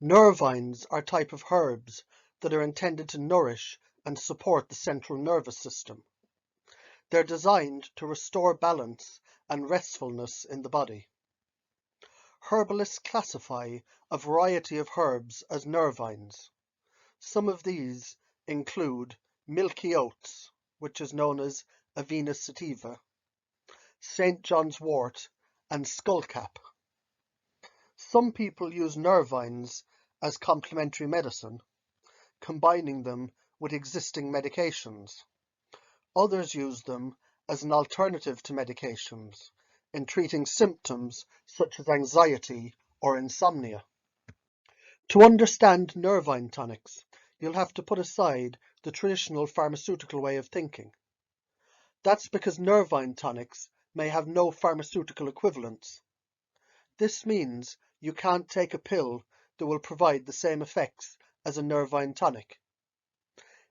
Nervines are a type of herbs that are intended to nourish and support the central nervous system. They're designed to restore balance and restfulness in the body. Herbalists classify a variety of herbs as nervines. Some of these include Milky oats, which is known as Avena sativa, St. John's wort, and Skullcap. Some people use nervines as complementary medicine, combining them with existing medications. Others use them as an alternative to medications in treating symptoms such as anxiety or insomnia. To understand nervine tonics, you'll have to put aside the traditional pharmaceutical way of thinking. That's because nervine tonics may have no pharmaceutical equivalents. This means you can't take a pill that will provide the same effects as a nervine tonic.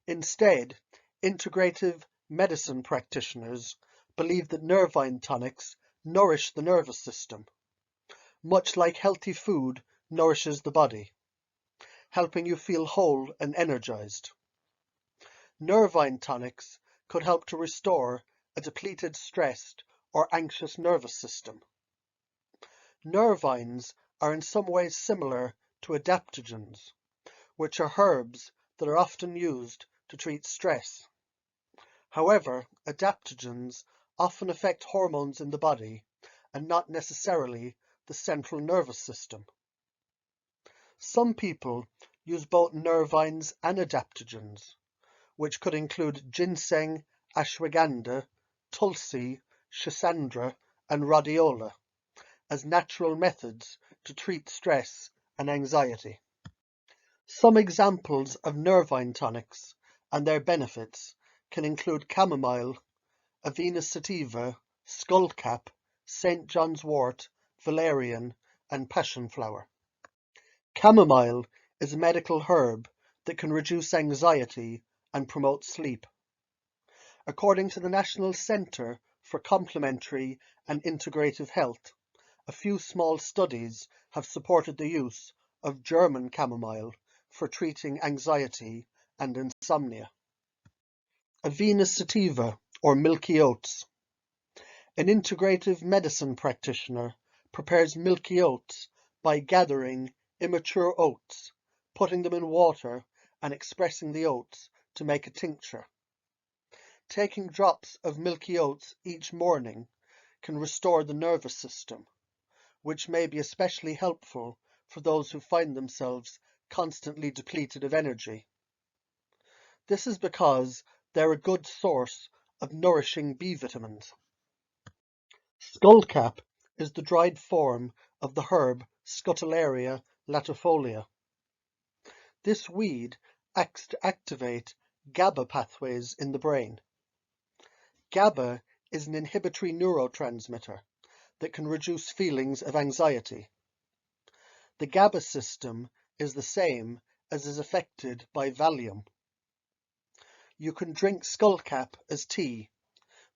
Instead, integrative medicine practitioners believe that nervine tonics nourish the nervous system, much like healthy food nourishes the body, helping you feel whole and energized. Nervine tonics could help to restore a depleted, stressed, or anxious nervous system. Nervines are in some ways similar to adaptogens, which are herbs that are often used to treat stress. However, adaptogens often affect hormones in the body and not necessarily the central nervous system. Some people use both nervines and adaptogens, which could include ginseng, ashwagandha, tulsi, schisandra, and rhodiola, as natural methods to treat stress and anxiety. Some examples of nervine tonics and their benefits can include chamomile, Avena sativa, skullcap, St. John's wort, valerian, and passion flower. Chamomile is a medical herb that can reduce anxiety and promote sleep. According to the National Centre for Complementary and Integrative Health, a few small studies have supported the use of German chamomile for treating anxiety and insomnia. Avena sativa, or milky oats. An integrative medicine practitioner prepares milky oats by gathering immature oats, putting them in water and expressing the oats to make a tincture. Taking drops of milky oats each morning can restore the nervous system, which may be especially helpful for those who find themselves constantly depleted of energy. This is because they're a good source of nourishing B vitamins. Skullcap is the dried form of the herb Scutellaria latifolia. This weed acts to activate GABA pathways in the brain. GABA is an inhibitory neurotransmitter that can reduce feelings of anxiety. The GABA system is the same as is affected by Valium. You can drink skullcap as tea,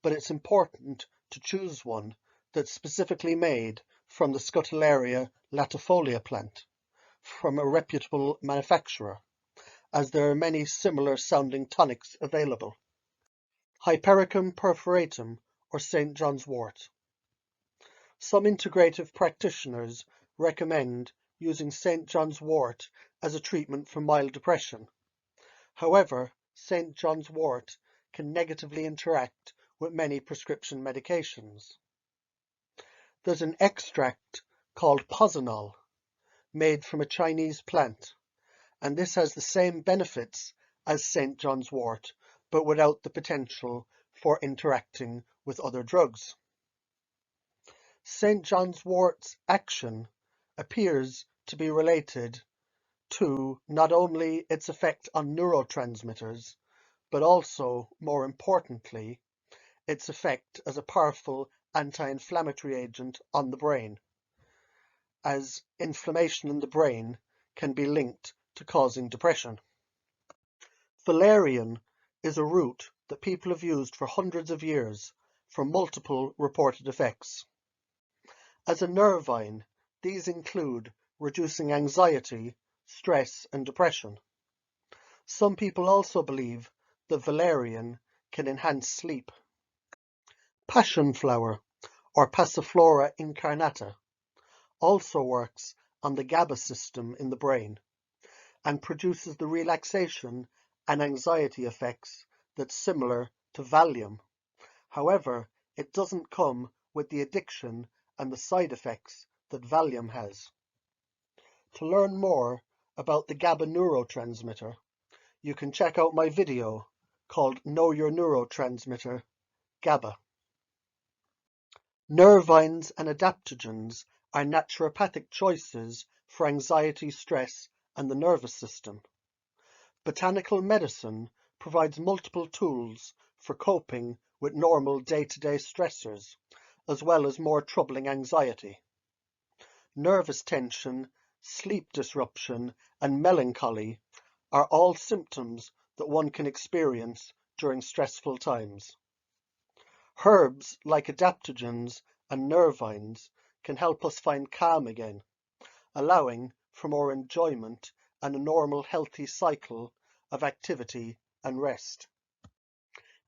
but it's important to choose one that's specifically made from the Scutellaria latifolia plant from a reputable manufacturer, as there are many similar sounding tonics available. Hypericum perforatum, or St. John's wort. Some integrative practitioners recommend using St. John's wort as a treatment for mild depression. However, St. John's wort can negatively interact with many prescription medications. There's an extract called posinol, made from a Chinese plant, and this has the same benefits as St. John's wort, but without the potential for interacting with other drugs. St. John's wort's action appears to be related to not only its effect on neurotransmitters, but also, more importantly, its effect as a powerful anti-inflammatory agent on the brain, as inflammation in the brain can be linked to causing depression. Valerian is a root that people have used for hundreds of years for multiple reported effects. As a nervine, these include reducing anxiety stress and depression. Some people also believe that valerian can enhance sleep. Passion flower, or Passiflora incarnata, also works on the GABA system in the brain and produces the relaxation and anxiety effects that's similar to Valium. However, it doesn't come with the addiction and the side effects that Valium has. To learn more about the GABA neurotransmitter, you can check out my video called Know Your Neurotransmitter, GABA. Nervines and adaptogens are naturopathic choices for anxiety, stress, and the nervous system. Botanical medicine provides multiple tools for coping with normal day-to-day stressors, as well as more troubling anxiety. Nervous tension, sleep disruption, and melancholy are all symptoms that one can experience during stressful times. Herbs like adaptogens and nervines can help us find calm again, allowing for more enjoyment and a normal healthy cycle of activity and rest.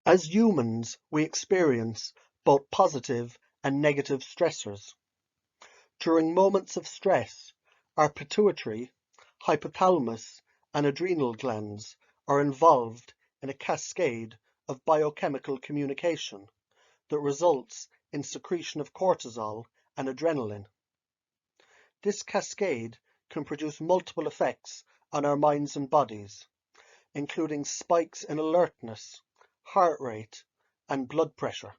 As humans, we experience both positive and negative stressors. During moments of stress, our pituitary, hypothalamus, and adrenal glands are involved in a cascade of biochemical communication that results in secretion of cortisol and adrenaline. This cascade can produce multiple effects on our minds and bodies, including spikes in alertness, heart rate, and blood pressure.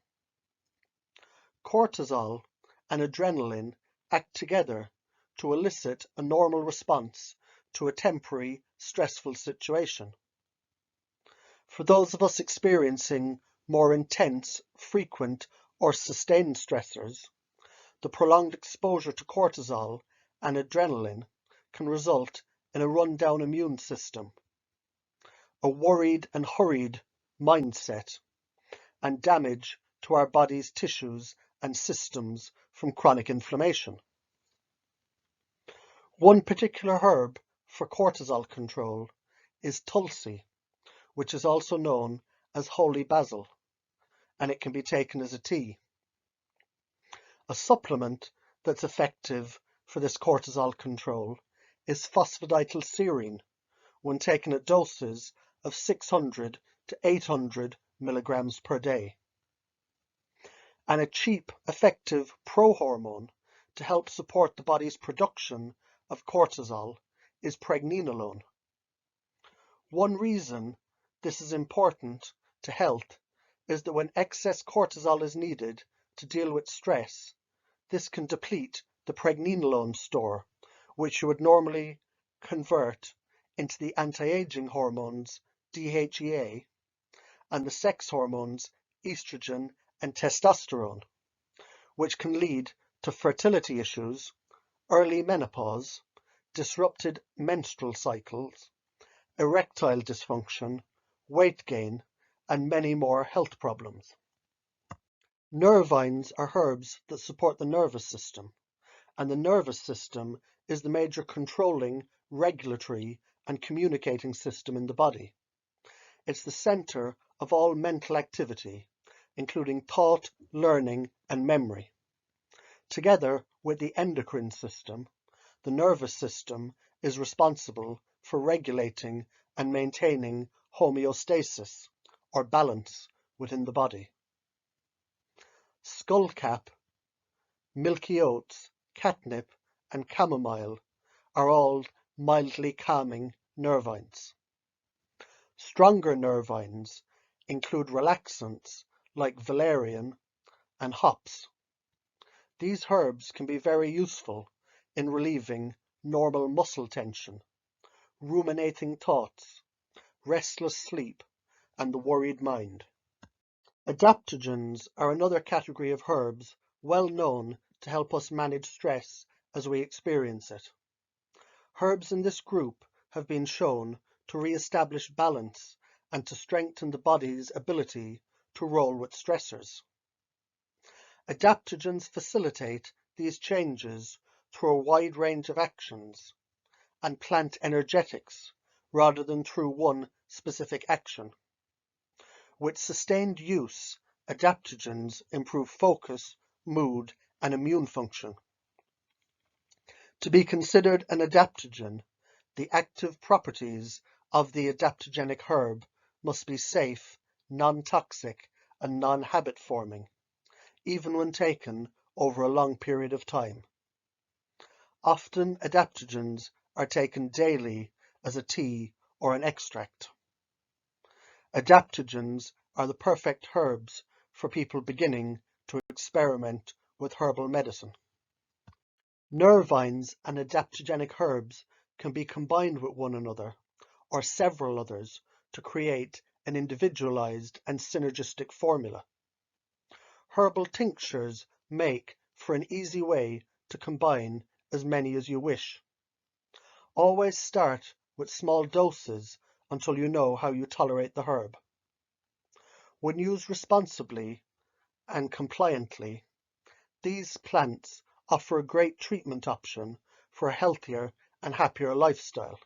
Cortisol and adrenaline act together to elicit a normal response to a temporary stressful situation. For those of us experiencing more intense, frequent, or sustained stressors, the prolonged exposure to cortisol and adrenaline can result in a run-down immune system, a worried and hurried mindset, and damage to our body's tissues and systems from chronic inflammation. One particular herb for cortisol control is tulsi, which is also known as holy basil, and it can be taken as a tea. A supplement that's effective for this cortisol control is phosphatidylserine when taken at doses of 600 to 800 milligrams per day. And a cheap, effective prohormone to help support the body's production of cortisol is pregnenolone. One reason this is important to health is that when excess cortisol is needed to deal with stress, this can deplete the pregnenolone store, which you would normally convert into the anti-aging hormones DHEA and the sex hormones estrogen and testosterone, which can lead to fertility issues, early menopause, disrupted menstrual cycles, erectile dysfunction, weight gain, and many more health problems. Nervines are herbs that support the nervous system, and the nervous system is the major controlling, regulatory, and communicating system in the body. It's the center of all mental activity, including thought, learning, and memory. Together with the endocrine system, the nervous system is responsible for regulating and maintaining homeostasis, or balance, within the body. Skullcap, milky oats, catnip, and chamomile are all mildly calming nervines. Stronger nervines include relaxants like valerian and hops. These herbs can be very useful in relieving normal muscle tension, ruminating thoughts, restless sleep, and the worried mind. Adaptogens are another category of herbs well known to help us manage stress as we experience it. Herbs in this group have been shown to re-establish balance and to strengthen the body's ability to roll with stressors. Adaptogens facilitate these changes through a wide range of actions, and plant energetics rather than through one specific action. With sustained use, adaptogens improve focus, mood, and immune function. To be considered an adaptogen, the active properties of the adaptogenic herb must be safe, non-toxic, and non-habit forming, even when taken over a long period of time. Often adaptogens are taken daily as a tea or an extract. Adaptogens are the perfect herbs for people beginning to experiment with herbal medicine. Nervines and adaptogenic herbs can be combined with one another or several others to create an individualized and synergistic formula. Herbal tinctures make for an easy way to combine as many as you wish. Always start with small doses until you know how you tolerate the herb. When used responsibly and compliantly, these plants offer a great treatment option for a healthier and happier lifestyle.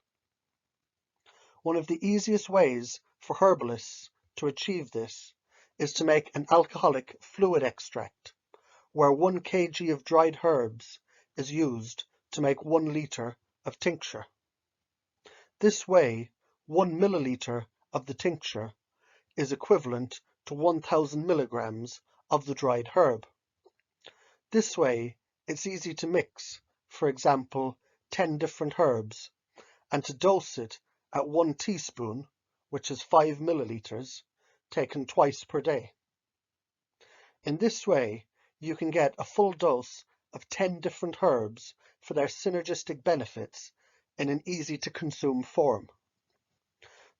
One of the easiest ways for herbalists to achieve this is to make an alcoholic fluid extract, where 1 kg of dried herbs is used to make 1 liter of tincture. This way, 1 milliliter of the tincture is equivalent to 1,000 milligrams of the dried herb. This way, it's easy to mix, for example, 10 different herbs, and to dose it at 1 teaspoon, which is 5 milliliters, taken twice per day. In this way, you can get a full dose of 10 different herbs for their synergistic benefits in an easy-to-consume form.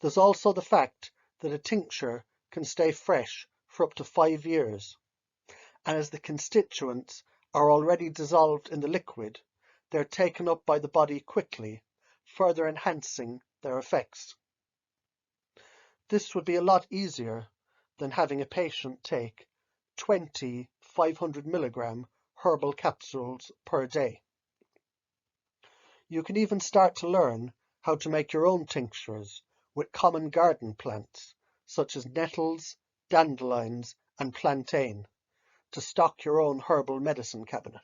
There's also the fact that a tincture can stay fresh for up to 5 years, and as the constituents are already dissolved in the liquid, they're taken up by the body quickly, further enhancing their effects. This would be a lot easier than having a patient take 20 500 milligram herbal capsules per day. You can even start to learn how to make your own tinctures with common garden plants, such as nettles, dandelions, and plantain, to stock your own herbal medicine cabinet.